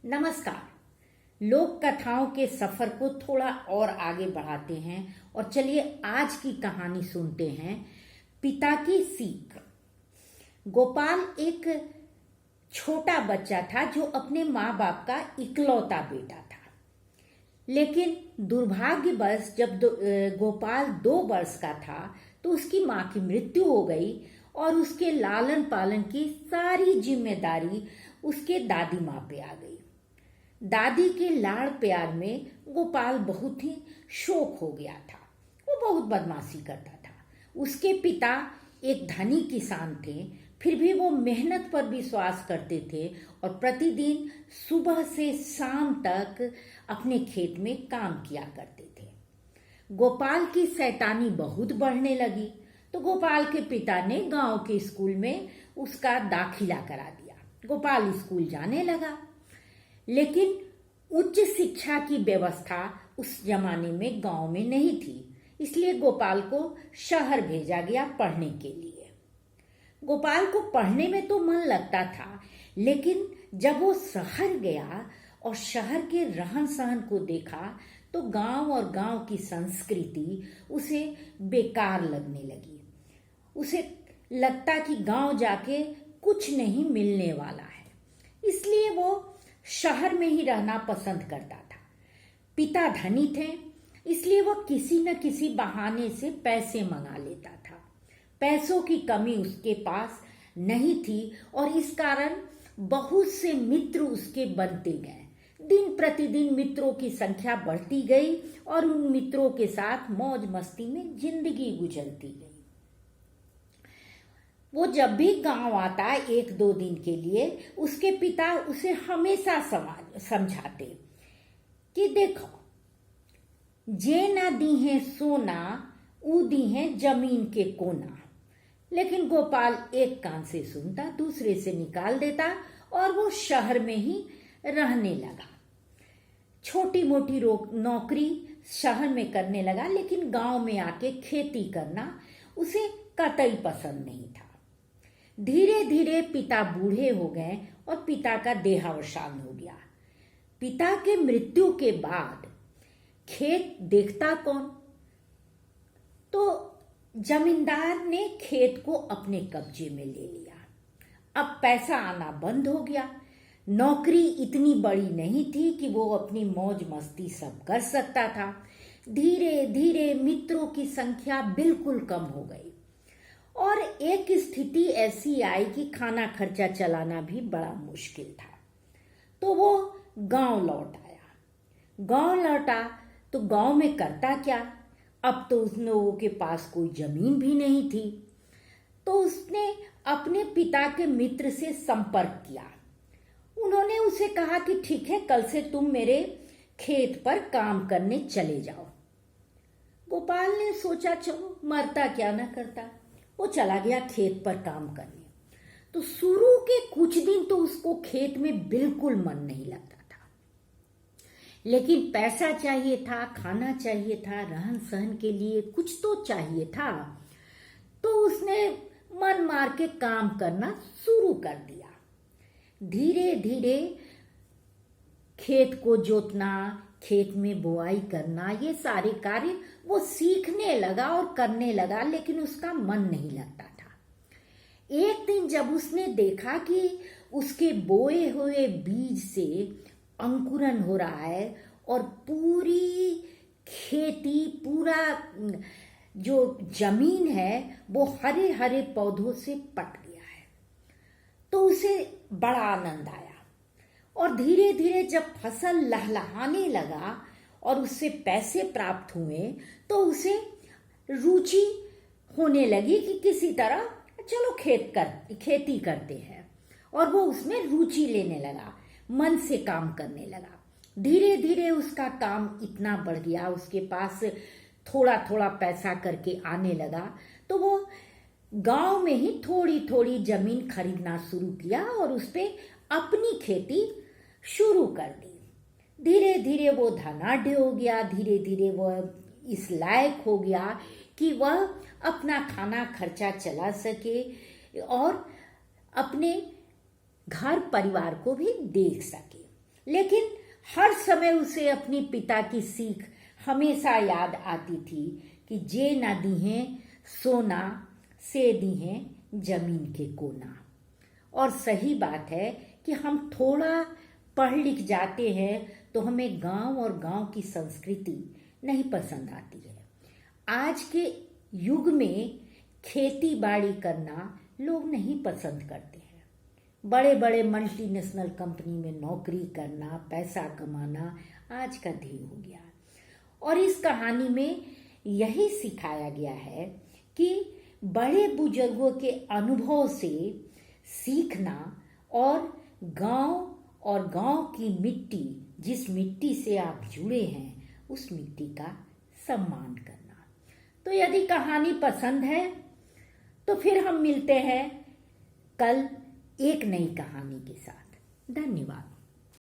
नमस्कार। लोक कथाओं के सफर को थोड़ा और आगे बढ़ाते हैं और चलिए आज की कहानी सुनते हैं। पिता की सीख। गोपाल एक छोटा बच्चा था जो अपने माँ बाप का इकलौता बेटा था। लेकिन दुर्भाग्यवश जब गोपाल 2 वर्ष का था तो उसकी माँ की मृत्यु हो गई और उसके लालन पालन की सारी जिम्मेदारी उसके दादी माँ पे आ गई। दादी के लाड़ प्यार में गोपाल बहुत ही शौक हो गया था। वो बहुत बदमाशी करता था। उसके पिता एक धनी किसान थे, फिर भी वो मेहनत पर विश्वास करते थे और प्रतिदिन सुबह से शाम तक अपने खेत में काम किया करते थे। गोपाल की शैतानी बहुत बढ़ने लगी तो गोपाल के पिता ने गांव के स्कूल में उसका दाखिला करा दिया। गोपाल स्कूल जाने लगा, लेकिन उच्च शिक्षा की व्यवस्था उस जमाने में गांव में नहीं थी, इसलिए गोपाल को शहर भेजा गया पढ़ने के लिए। गोपाल को पढ़ने में तो मन लगता था, लेकिन जब वो शहर गया और शहर के रहन सहन को देखा तो गांव और गांव की संस्कृति उसे बेकार लगने लगी। उसे लगता कि गांव जाके कुछ नहीं मिलने वाला है, इसलिए वो शहर में ही रहना पसंद करता था। पिता धनी थे, इसलिए वो किसी न किसी बहाने से पैसे मंगा लेता था। पैसों की कमी उसके पास नहीं थी और इस कारण बहुत से मित्र उसके बनते गए। दिन प्रतिदिन मित्रों की संख्या बढ़ती गई और उन मित्रों के साथ मौज मस्ती में जिंदगी गुजरती गई। वो जब भी गांव आता 1-2 दिन के लिए, उसके पिता उसे हमेशा समझाते कि देखो, जे ना दी है सोना ऊ दी है जमीन के कोना। लेकिन गोपाल एक कान से सुनता दूसरे से निकाल देता और वो शहर में ही रहने लगा। छोटी मोटी नौकरी शहर में करने लगा, लेकिन गांव में आके खेती करना उसे कतई पसंद नहीं था। धीरे धीरे पिता बूढ़े हो गए और पिता का देहावसान हो गया। पिता के मृत्यु के बाद खेत देखता कौन? तो जमींदार ने खेत को अपने कब्जे में ले लिया। अब पैसा आना बंद हो गया। नौकरी इतनी बड़ी नहीं थी कि वो अपनी मौज मस्ती सब कर सकता था। धीरे धीरे मित्रों की संख्या बिल्कुल कम हो गई और एक स्थिति ऐसी आई कि खाना खर्चा चलाना भी बड़ा मुश्किल था। तो वो गांव लौट आया। गांव लौटा तो गांव में करता क्या? अब तो उन लोगों के पास कोई जमीन भी नहीं थी। तो उसने अपने पिता के मित्र से संपर्क किया। उन्होंने उसे कहा कि ठीक है, कल से तुम मेरे खेत पर काम करने चले जाओ। गोपाल ने सोचा चलो मरता क्या ना करता। वो चला गया खेत पर काम करने। तो शुरू के कुछ दिन तो उसको खेत में बिल्कुल मन नहीं लगता था, लेकिन पैसा चाहिए था, खाना चाहिए था, रहन सहन के लिए कुछ तो चाहिए था। तो उसने मन मार के काम करना शुरू कर दिया। धीरे धीरे खेत को जोतना, खेत में बुआई करना, ये सारे कार्य वो सीखने लगा और करने लगा, लेकिन उसका मन नहीं लगता था। एक दिन जब उसने देखा कि उसके बोए हुए बीज से अंकुरन हो रहा है और पूरी खेती, पूरा जो जमीन है वो हरे हरे पौधों से पट गया है, तो उसे बड़ा आनंद आया। और धीरे धीरे जब फसल लहलहाने लगा और उससे पैसे प्राप्त हुए तो उसे रुचि होने लगी कि किसी तरह चलो खेती करते हैं, और वो उसमें रुचि लेने लगा, मन से काम करने लगा। धीरे धीरे उसका काम इतना बढ़ गया, उसके पास थोड़ा थोड़ा पैसा करके आने लगा, तो वो गांव में ही थोड़ी थोड़ी जमीन खरीदना शुरू किया और उस पे अपनी खेती शुरू कर दी। धीरे धीरे वो धनाढ्य हो गया। धीरे धीरे वह इस लायक हो गया कि वह अपना खाना खर्चा चला सके और अपने घर परिवार को भी देख सके। लेकिन हर समय उसे अपनी पिता की सीख हमेशा याद आती थी कि जे ना दीहें सोना से दीहें जमीन के कोना। और सही बात है कि हम थोड़ा पढ़ लिख जाते हैं तो हमें गांव और गांव की संस्कृति नहीं पसंद आती है। आज के युग में खेती बाड़ी करना लोग नहीं पसंद करते हैं। बड़े बड़े मल्टीनेशनल कंपनी में नौकरी करना, पैसा कमाना आज का ध्येय हो गया। और इस कहानी में यही सिखाया गया है कि बड़े बुजुर्गों के अनुभव से सीखना और गांव की मिट्टी, जिस मिट्टी से आप जुड़े हैं, उस मिट्टी का सम्मान करना। तो यदि कहानी पसंद है तो फिर हम मिलते हैं कल एक नई कहानी के साथ। धन्यवाद।